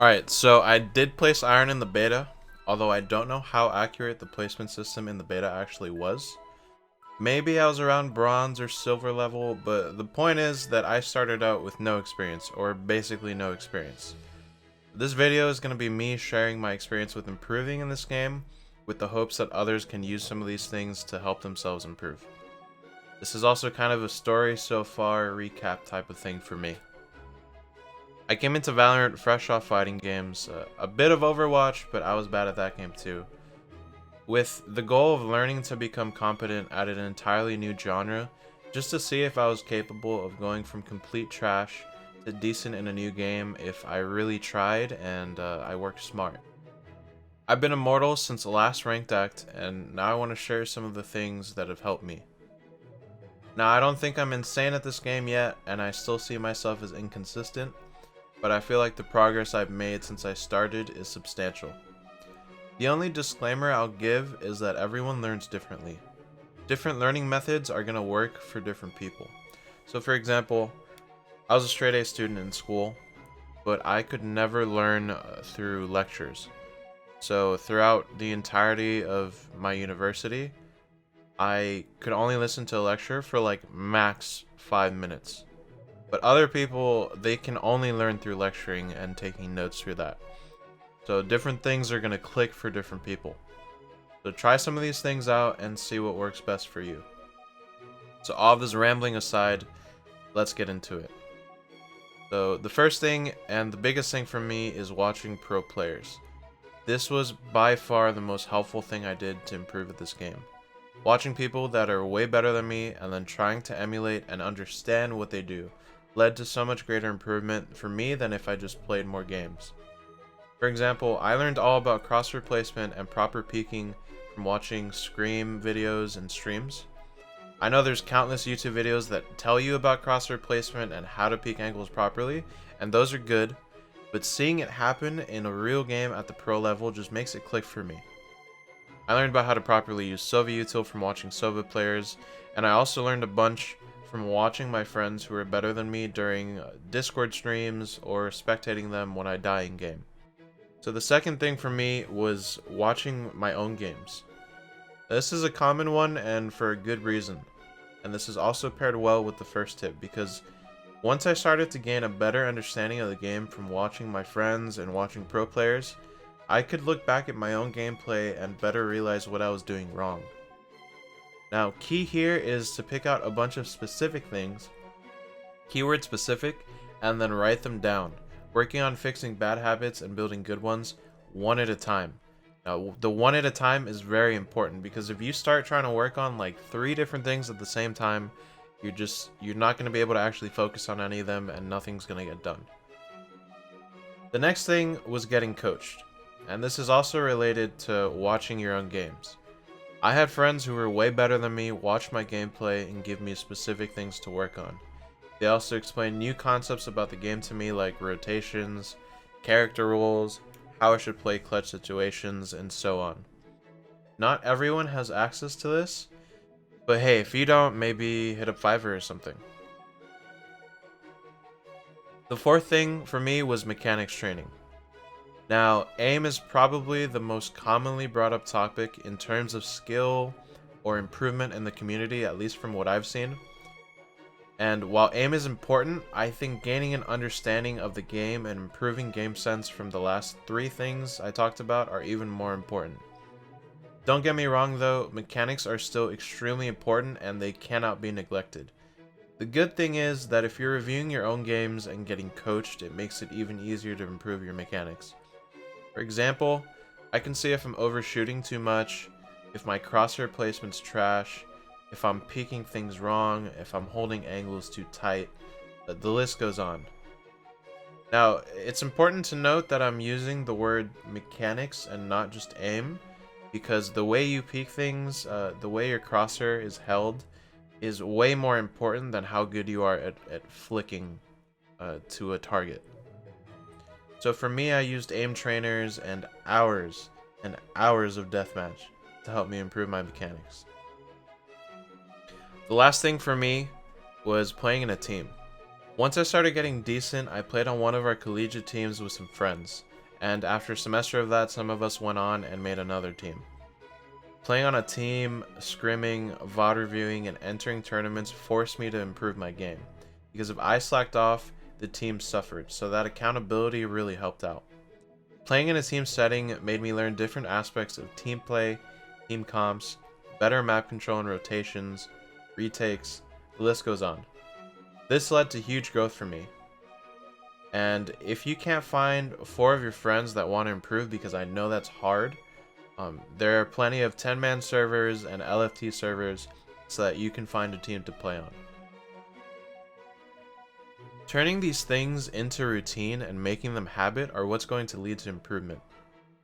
Alright, so I did place iron in the beta, although I don't know how accurate the placement system in the beta actually was. Maybe I was around bronze or silver level, but the point is that I started out with no experience, or basically no experience. This video is going to be me sharing my experience with improving in this game, with the hopes that others can use some of these things to help themselves improve. This is also kind of a story so far recap type of thing for me. I came into Valorant fresh off fighting games, a bit of Overwatch, but I was bad at that game too. With the goal of learning to become competent at an entirely new genre, just to see if I was capable of going from complete trash to decent in a new game if I really tried and I worked smart. I've been Immortal since the last ranked act, and now I want to share some of the things that have helped me. Now, I don't think I'm insane at this game yet, and I still see myself as inconsistent, but I feel like the progress I've made since I started is substantial. The only disclaimer I'll give is that everyone learns differently. Different learning methods are going to work for different people. So for example, I was a straight A student in school, but I could never learn through lectures. So throughout the entirety of my university, I could only listen to a lecture for like max 5 minutes. But other people, they can only learn through lecturing and taking notes through that. So different things are going to click for different people. So try some of these things out and see what works best for you. So all of this rambling aside, let's get into it. So the first thing and the biggest thing for me is watching pro players. This was by far the most helpful thing I did to improve at this game. Watching people that are way better than me and then trying to emulate and understand what they do led to so much greater improvement for me than if I just played more games. For example, I learned all about crosshair placement and proper peeking from watching Scream videos and streams. I know there's countless YouTube videos that tell you about crosshair placement and how to peek angles properly, and those are good, but seeing it happen in a real game at the pro level just makes it click for me. I learned about how to properly use Sova util from watching Sova players, and I also learned a bunch from watching my friends who are better than me during Discord streams or spectating them when I die in game. So the second thing for me was watching my own games. This is a common one and for a good reason. And this is also paired well with the first tip because once I started to gain a better understanding of the game from watching my friends and watching pro players, I could look back at my own gameplay and better realize what I was doing wrong. Now, key here is to pick out a bunch of specific things, keyword specific, and then write them down, working on fixing bad habits and building good ones one at a time. Now, the one at a time is very important because if you start trying to work on like 3 different things at the same time, you're not going to be able to actually focus on any of them and nothing's going to get done. The next thing was getting coached, and this is also related to watching your own games. I had friends who were way better than me watch my gameplay and give me specific things to work on. They also explained new concepts about the game to me like rotations, character roles, how I should play clutch situations, and so on. Not everyone has access to this, but hey, if you don't, maybe hit up Fiverr or something. The fourth thing for me was mechanics training. Now, aim is probably the most commonly brought up topic in terms of skill or improvement in the community, at least from what I've seen. And while aim is important, I think gaining an understanding of the game and improving game sense from the last 3 things I talked about are even more important. Don't get me wrong though, mechanics are still extremely important and they cannot be neglected. The good thing is that if you're reviewing your own games and getting coached, it makes it even easier to improve your mechanics. For example, I can see if I'm overshooting too much, if my crosshair placement's trash, if I'm peeking things wrong, if I'm holding angles too tight, the list goes on. Now, it's important to note that I'm using the word mechanics and not just aim, because the way you peek things, the way your crosshair is held, is way more important than how good you are at flicking to a target. So for me, I used aim trainers and hours of deathmatch to help me improve my mechanics. The last thing for me was playing in a team. Once I started getting decent, I played on one of our collegiate teams with some friends. And after a semester of that, some of us went on and made another team. Playing on a team, scrimming, VOD reviewing, and entering tournaments forced me to improve my game. Because if I slacked off, the team suffered, so that accountability really helped out. Playing in a team setting made me learn different aspects of team play, team comps, better map control and rotations, retakes, the list goes on. This led to huge growth for me. And if you can't find 4 of your friends that want to improve, because I know that's hard, there are plenty of 10-man servers and LFT servers so that you can find a team to play on. Turning these things into routine and making them habit are what's going to lead to improvement.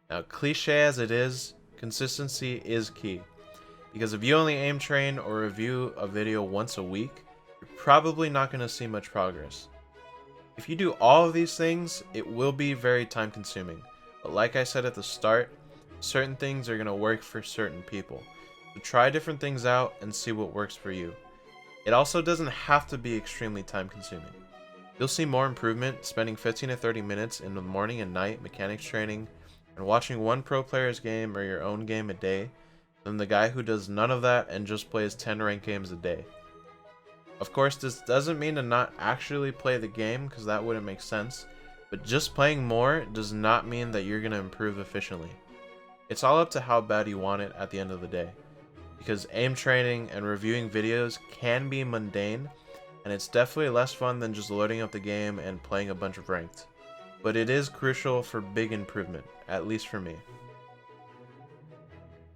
Now, cliche as it is, consistency is key. Because if you only aim train or review a video once a week, you're probably not going to see much progress. If you do all of these things, it will be very time consuming. But like I said at the start, certain things are going to work for certain people. So try different things out and see what works for you. It also doesn't have to be extremely time consuming. You'll see more improvement spending 15 to 30 minutes in the morning and night mechanics training and watching one pro player's game or your own game a day than the guy who does none of that and just plays 10 ranked games a day. Of course, this doesn't mean to not actually play the game, because that wouldn't make sense, but just playing more does not mean that you're going to improve efficiently. It's all up to how bad you want it at the end of the day, because aim training and reviewing videos can be mundane, and it's definitely less fun than just loading up the game and playing a bunch of ranked. But it is crucial for big improvement, at least for me.